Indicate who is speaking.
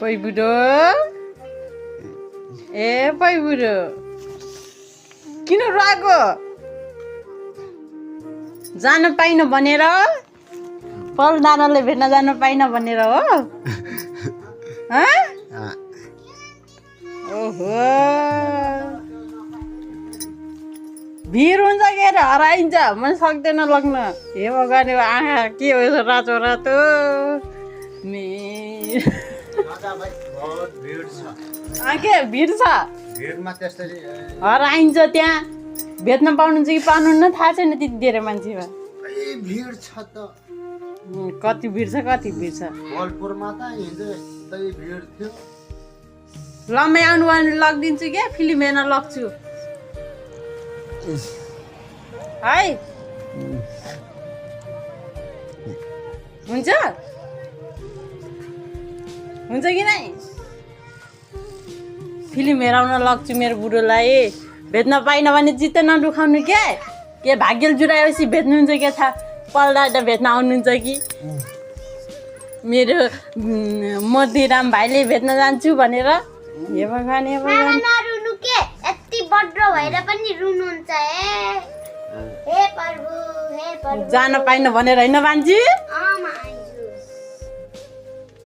Speaker 1: पैबुडो ए पैबुडो किन रुवाको जान पाइन भनेर पल दादाले भेट्न जान पाइन भनेर हो ओहो भिड हुन्छ के अरे हराइन्छ मन सक्दैन लग्न हे भगवान आँखा के हो यसो रातो रातो के भिड छ हराइन्छ त्यहाँ भेट्न पाउनुहुन्छ कि पाउनुहुन्न थाहा छैन त्यति धेरै मान्छेमा
Speaker 2: भिड छ त
Speaker 1: कति भिड छ
Speaker 2: बलपुरमा त हिजो यस्तै भिड थियो
Speaker 1: लम्मै आउनु भने लगिदिन्छु क्या फिल्म हेर्न लग्छु है हुन्छ हुन्छ कि नै फिल्म हेराउन लग्छु मेरो बुढोलाई भेट्न पाइन भने चित्त नदुखाउनु क्या के भाग्यल जुराएपछि भेट्नुहुन्छ क्या थाहा पल्दा भेट्न आउनुहुन्छ कि मेरो मोतीराम भाइले भेट्न जान्छु भनेर हे भगवान
Speaker 3: नरुनु के यति बड्रो भएर पनि रुनुहुन्छ हे प्रभु
Speaker 1: जान पाइन भनेर होइन बान्जी